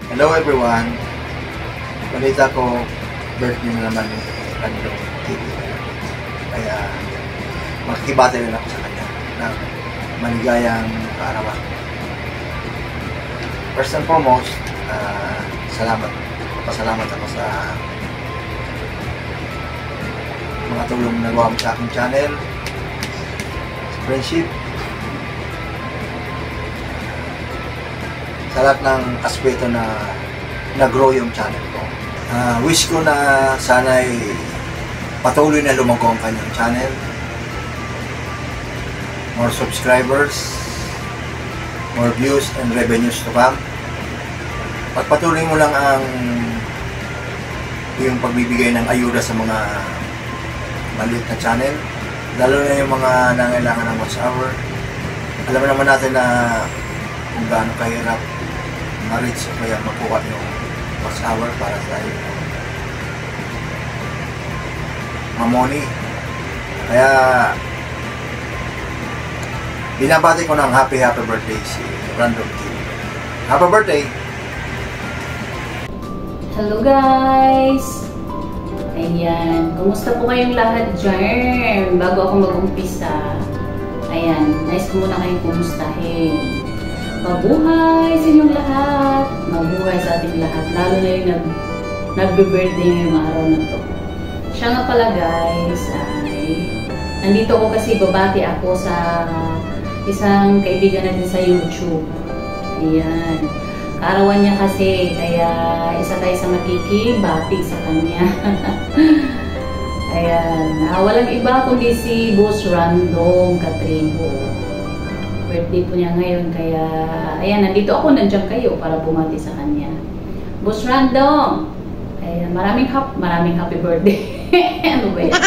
Hello everyone. Balita ko, birthday na naman yung Random TV. Kaya makikibati rin ako sa kanya ng maligayang kaarawan. First and foremost, pasalamat ako sa mga tulong na nagawa mo sa aking channel, sa friendship, sa lahat ng aspeto na nag-grow yung channel ko. Wish ko na sana'y patuloy na lumago ang kanyang channel. More subscribers, more views and revenues to come. Pagpatuloy mo lang ang yung pagbibigay ng ayuda sa mga maliit na channel, lalo na yung mga nangailangan ng watch hour. Alam naman natin na kung gaano kahirap ma-reach o kaya makuha yung watch hour para sa mamoni. Kaya binabati ko ng happy birthday si Random TV. Happy birthday! Hello guys! Ayan, kumusta po kayong lahat dyan? Bago ako mag-umpisa, ayan, nice ko muna kayong kumustahin. Mabuhay sa inyong lahat! Mabuhay sa ating lahat, lalo na yung nagbe-birthday ngayong araw na to. Siya nga pala guys, ay nandito ko kasi babati ako sa isang kaibigan natin sa YouTube. Ayan. Kaarawan niya kasi, kaya isa tayo sa makikibati sa kanya. Ayan. Walang iba kundi si Boss Random Catribo. Birthday po niya ngayon, kaya ayan, nandito ako, nandiyan kayo para bumati sa kanya. Boss Random! Ayan, maraming happy birthday. Ano ba yan?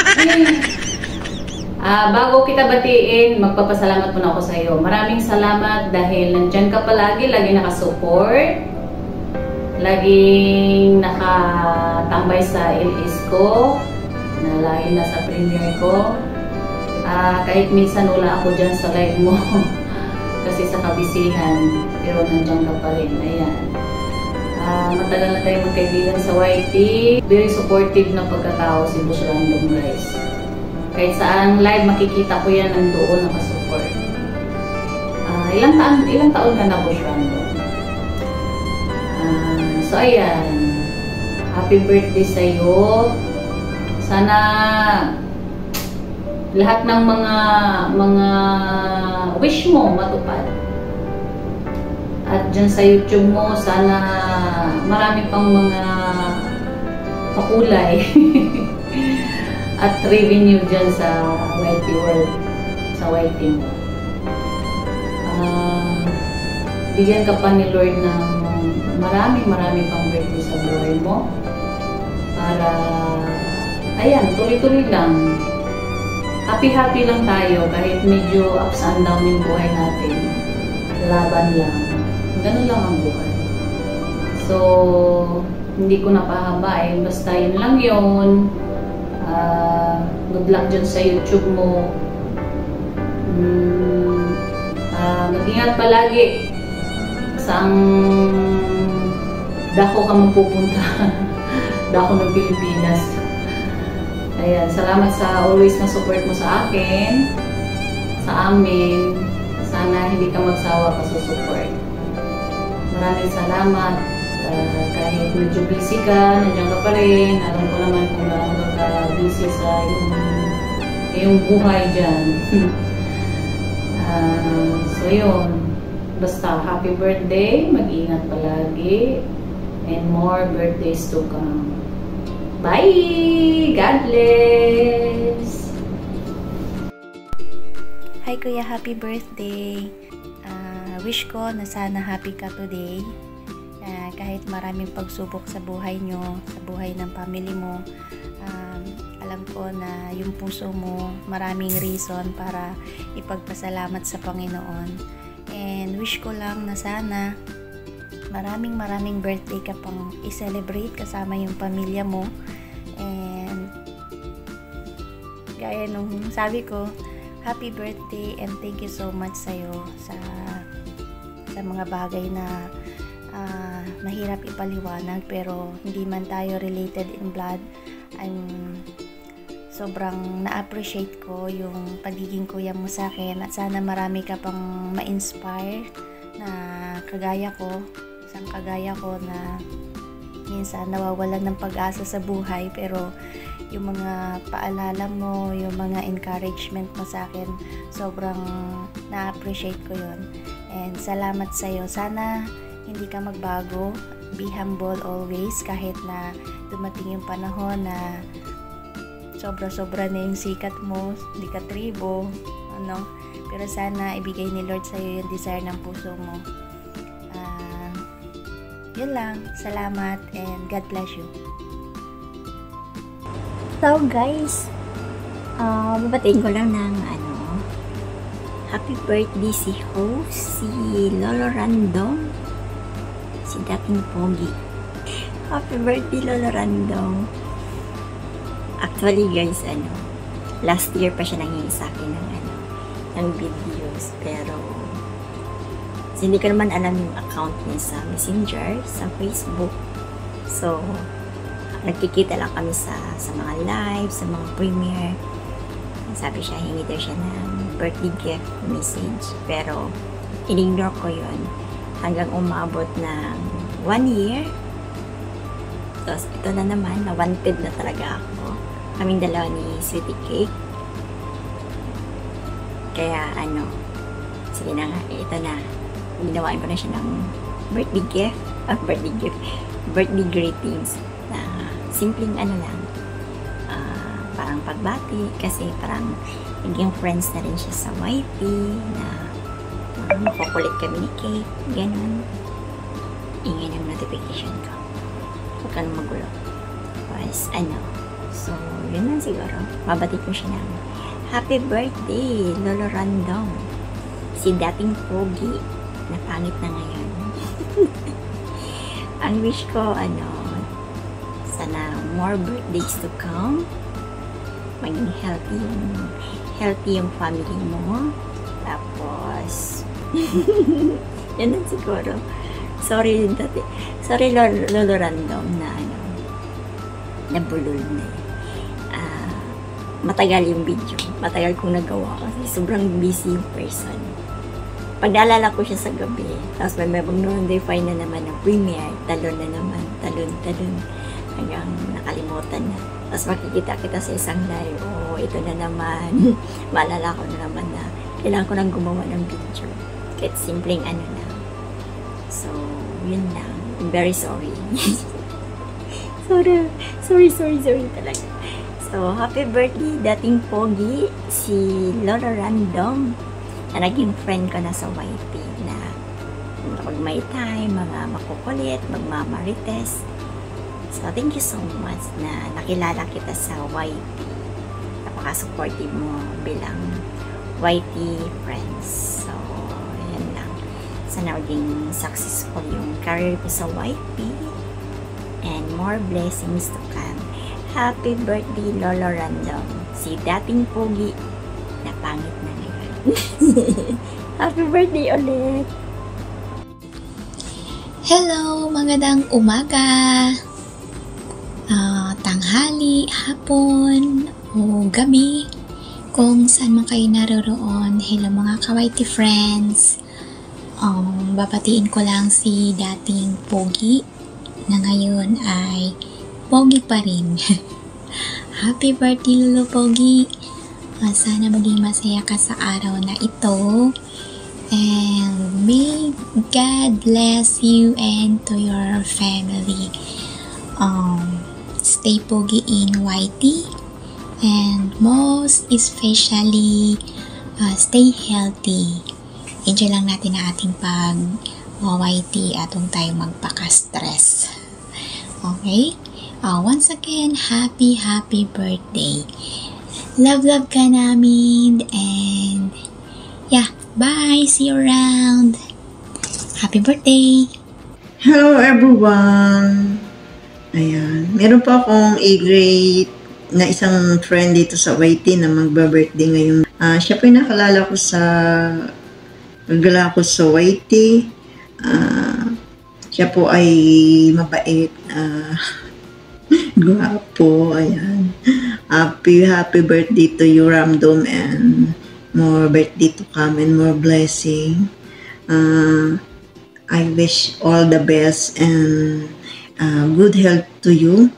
Bago kita batiin, magpapasalamat muna ako sa iyo. Maraming salamat dahil nandyan ka palagi, lagi nakasupport, laging nakatambay sa LS ko, na lagi nasa premiere ko. Kahit minsan wala ako dyan sa live mo kasi sa kabisihan, pero nandyan ka pa rin. Ayan. Matagal na tayo magkaibigan sa YT. Very supportive na pagkatao si Boss Random guys. Kahit saan live, makikita ko yan nandoon nakasupport. Ilang taon ka na, Boss Random? So, ayan. Happy birthday sa'yo. Sana lahat ng mga wish mo matupad. At dyan sa YouTube mo, sana marami pang mga pakulay. At revenue dyan sa YT World, sa YT mo. Bigyan ka pa ni Lord ng marami pang birthday sa buhay mo. Para, ayan, tuloy-tuloy lang. Happy lang tayo kahit medyo ups and down yung buhay natin. Laban lang. Ganun lang ang buhay. So, hindi ko napahaba eh. Basta yun lang yun. Good luck dyan sa YouTube mo. Mag-ingat palagi saang dako ka magpupunta. Dako ng Pilipinas. Ayan, salamat sa always na support mo sa akin, sa amin. Sana hindi ka magsawa pa sa support. Maraming salamat. Kahit medyo busy ka, nandiyan ka pa rin. Alam ko naman kung gaano ka busy sa iyong buhay dyan. So yun, basta happy birthday, mag-ingat palagi, and more birthdays to come. Bye! God bless! Hi Kuya, happy birthday! Wish ko na sana happy ka today. Kahit maraming pagsubok sa buhay nyo, sa buhay ng family mo, alam ko na yung puso mo maraming reason para ipagpasalamat sa Panginoon. And wish ko lang na sana maraming birthday ka pang i-celebrate kasama yung pamilya mo. And gaya nung sabi ko, happy birthday and thank you so much sa'yo sa mga bagay na mahirap ipaliwanag, pero hindi man tayo related in blood, sobrang na-appreciate ko yung pagiging kuya mo sa akin, at sana marami ka pang ma-inspire na kagaya ko, isang kagaya ko na minsan nawawalan ng pag-asa sa buhay, pero yung mga paalala mo, yung mga encouragement mo sa akin, sobrang na-appreciate ko yun. And salamat sa'yo. Sana hindi ka magbago. Be humble always, kahit na dumating yung panahon na sobra-sobra na yung sikat mo, hindi ka tribo, ano. Pero sana ibigay ni Lord sa'yo yung desire ng puso mo. Yun lang. Salamat and God bless you. So guys, babatiin ko lang ng happy birthday si host, si Lolo Random, si dating pogi. Happy birthday Lolo Random. Actually guys, last year pa siya nangyayari sa akin ng videos, pero hindi ko naman alam yung account niya sa Messenger, sa Facebook. So, nagkikita lang kami sa mga live, sa mga premiere. Sabi siya, hingi daw siya ng birthday gift message. Pero, in-ignore ko yun hanggang umabot ng 1 year. Tapos, ito na naman, na-wanted na talaga ako. Kaming dalawa ni Sweetie Cake. Kaya, sige na nga, ito na. Ginawain ko na siya ng birthday greetings na simpleng lang, parang pagbati, kasi parang naging friends na rin siya sa YP, na makukulit kami ni Kate, ganun. Ingay ng notification ko, huwag ka nang magulo. Tapos so yun lang siguro, babati ko siya ng happy birthday Lolo Random, si dating pogi na pangit na ngayon. Ang wish ko, sana more birthdays to come. Maging healthy yung family mo. Tapos, yan lang siguro. Sorry Lolo Random na nabulol na matagal yung video. Matagal kong nagawa kasi sobrang busy yung person. Pag naalala ko siya sa gabi, tapos may mag-notify na naman ng premiere, talon na naman, talon, hanggang nakalimutan na. Tapos makikita kita sa isang live, ito na naman, maalala ko na naman na kailangan ko nang gumawa ng video. Kahit simpleng na. So, yun lang. I'm very sorry. sorry talaga. So, happy birthday, dating pogi, si Lolo Random, na naging friend ko na sa YP, na pag may time, mga makukulit, magmamarites. So, thank you so much na nakilala kita sa YP. Napaka-supportive mo bilang YP friends. So, yan lang. Sana maging successful yung career ko sa YP and more blessings to come. Happy birthday, Lolo Random, si dating pogi na pangit na ngayon. Happy birthday ulit! Hello! Magandang umaga! Tanghali, hapon, o gabi, kung saan man kayo naroroon. Hello mga ka-YT friends! Babatiin ko lang si dating pogi na ngayon ay pogi pa rin. Happy birthday, Lolo Pogi! Sana maging masaya ka sa araw na ito. And may God bless you and to your family. Stay pogi in YT. And most especially, stay healthy. Enjoy lang natin ang ating pag-YT at huwag tayo magpaka-stress. Okay? Once again, happy birthday. Love ka namin, and yeah, bye, see you around. Happy birthday. Hello everyone. Ayan, meron pa akong A-grade na isang friend dito sa YT na magba-birthday ngayon. Siya po yung nakalala ko sa YT. Siya po ay mabait, gwapo, ayan. Happy birthday to you, Ramdom, and more birthday to come and more blessing. I wish all the best and good health to you.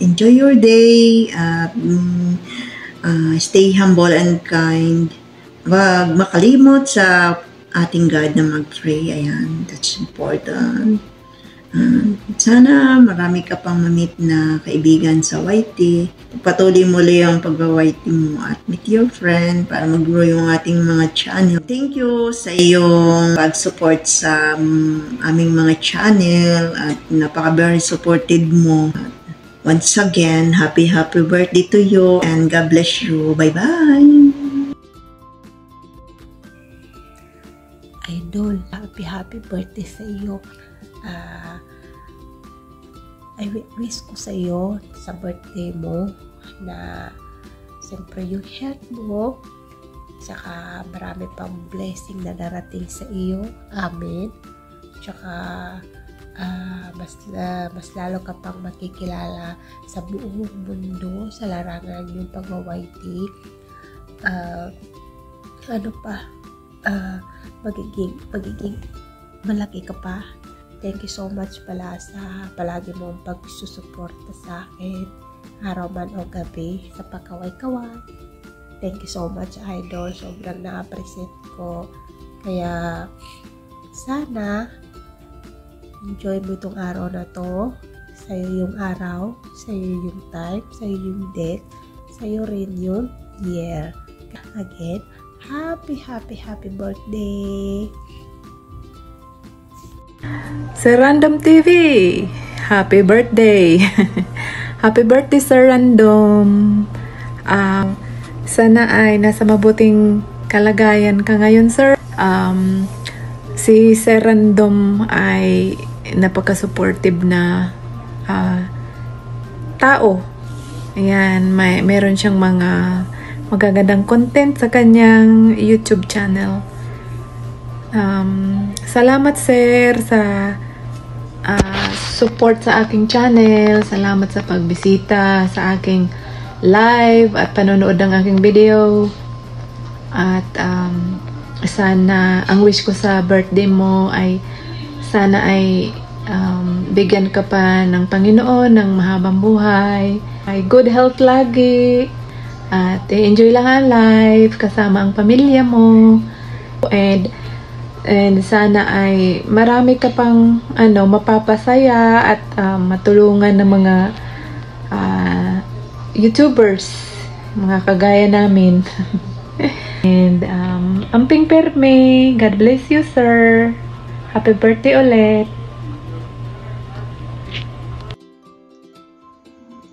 Enjoy your day. Stay humble and kind. Wag makalimot sa ating God na mag-pray. Ayan, that's important. Sana marami ka pang mamit na kaibigan sa YT. Patuloy muli ang pag-YT mo at meet your friend para mag-grow yung ating mga channel. Thank you sa iyong pag-support sa aming mga channel at napaka-very supported mo. Once again, happy birthday to you and God bless you. Bye-bye! Idol, happy birthday sa iyo. I wish ko sa iyo sa birthday mo na siyempre yung health mo, saka marami pang blessing na darating sa iyo. Amen. Tsaka mas lalo ka pang makikilala sa buong mundo sa larangan yung pag-YT. Magiging malaki ka pa. Thank you so much pala sa palagi mong pagsusuporta sa akin, araw man o gabi, sa pagkaway-kaway. Thank you so much, Idol. Sobrang na-appreciate ko. Kaya, sana, enjoy mo itong araw na to. Sa'yo yung araw, sa'yo yung time, sa'yo yung date, sa'yo rin yung year. Again, happy birthday! Sir Random TV, happy birthday! Happy birthday, Sir Random! Sana ay nasa mabuting kalagayan ka ngayon, sir. Si Sir Random ay napaka-supportive na tao. Ayan, meron siyang mga magagandang content sa kanyang YouTube channel. Salamat, sir, sa support sa aking channel. Salamat sa pagbisita sa aking live at panonood ng aking video. At sana, ang wish ko sa birthday mo ay sana ay bigyan ka pa ng Panginoon ng mahabang buhay. Ay good health lagi. At enjoy lang ang life kasama ang pamilya mo. And sana ay marami ka pang mapapasaya at matulungan ng mga YouTubers, mga kagaya namin. And amping perme, God bless you, sir. Happy birthday ulit.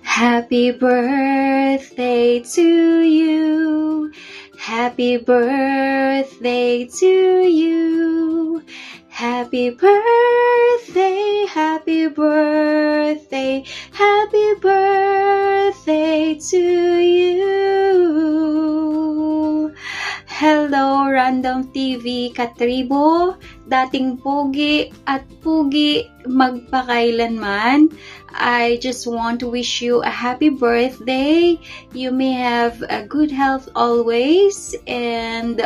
Happy birthday to you. Happy birthday to you. Happy birthday, happy birthday, happy birthday to you. Hello, Random TV katribo, dating pogi at pugi magpakailanman. I just want to wish you a happy birthday. You may have a good health always, and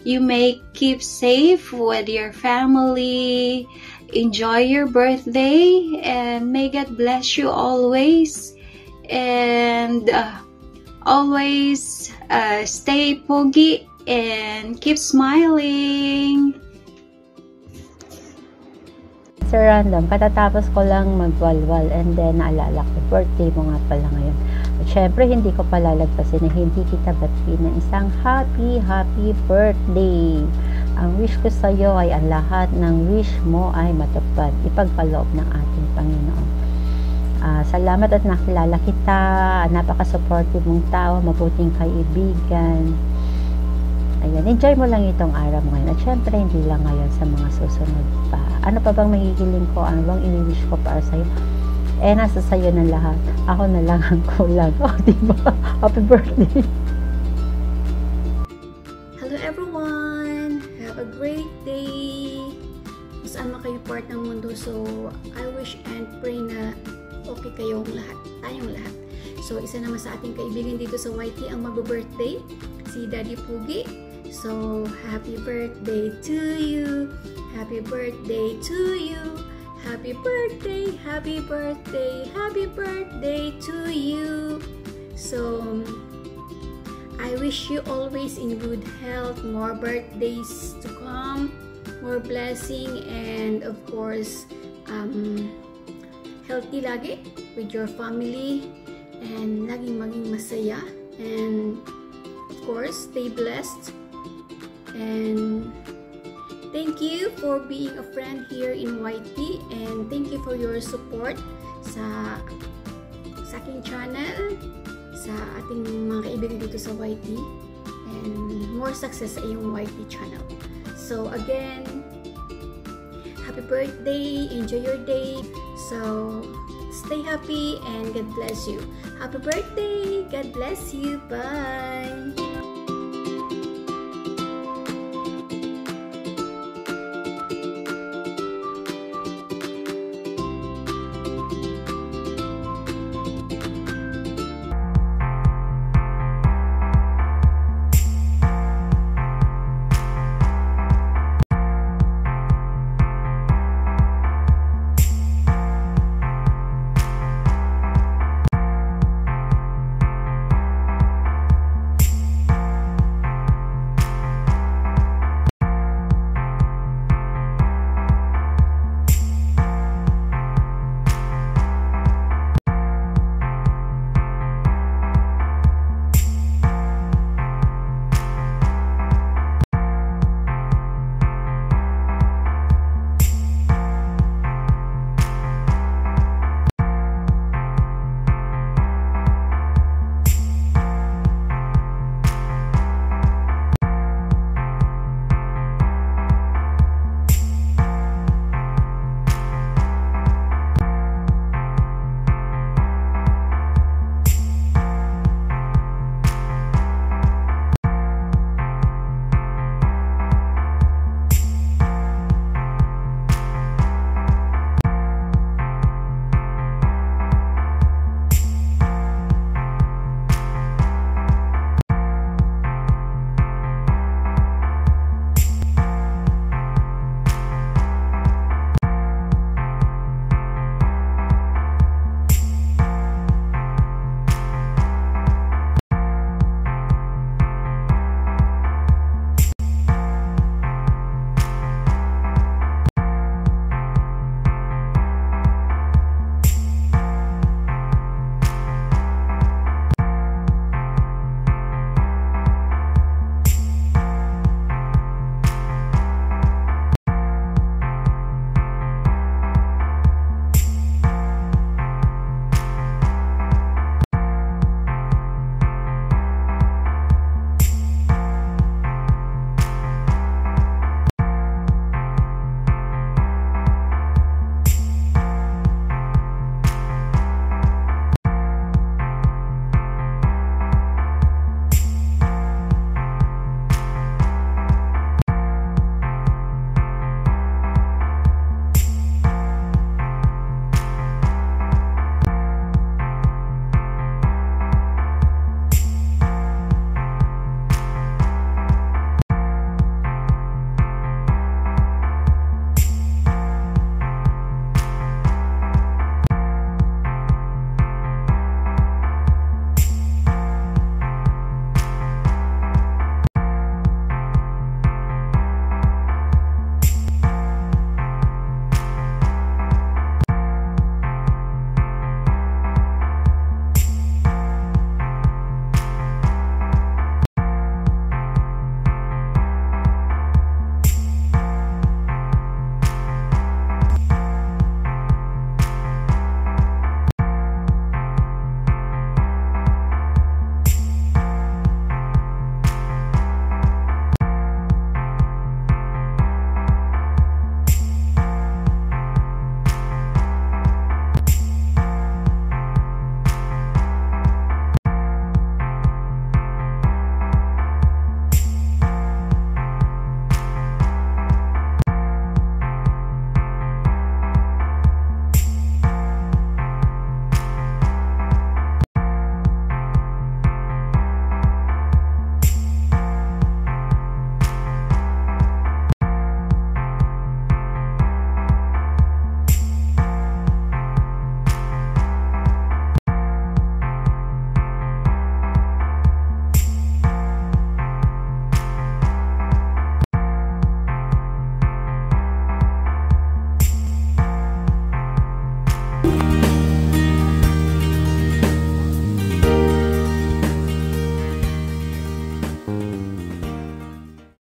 you may keep safe with your family. Enjoy your birthday, and may God bless you always. And always stay pogi and keep smiling. Sir Random, katatapos ko lang magwalwal and then naalala ko, birthday mo nga pala ngayon. At syempre, hindi ko palalagpasin na hindi kita batiin ng isang happy birthday. Ang wish ko sa iyo ay ang lahat ng wish mo ay matupad. Ipagkaloob ng ating Panginoon. Salamat at nakilala kita. Napaka-supportive mong tao, mabuting kaibigan. Ayan, enjoy mo lang itong araw mo ngayon. At syempre, hindi lang ngayon, sa mga susunod pa. Ano pa bang mahihiling ko? Ano bang ini-wish ko para sa'yo? Nasa sa'yo na lahat. Ako na lang ang kulang. Diba? Happy birthday! Hello everyone! Have a great day! naman kayo part ng mundo. So, I wish and pray na okay kayong lahat. Tayong lahat. So, isa naman sa ating kaibigan dito sa YT ang mag-birthday, si Daddy Pugi. So, happy birthday to you. Happy birthday to you. Happy birthday, happy birthday, happy birthday to you. So, I wish you always in good health, more birthdays to come, more blessing, and of course, healthy lagi with your family, and laging maging masaya, and of course, stay blessed, and thank you for being a friend here in YT, and thank you for your support sa aking channel, sa ating mga kaibigan dito sa YT, and more success sa iyong YT channel. So again, happy birthday, enjoy your day, so stay happy and God bless you. Happy birthday, God bless you, bye! Bye!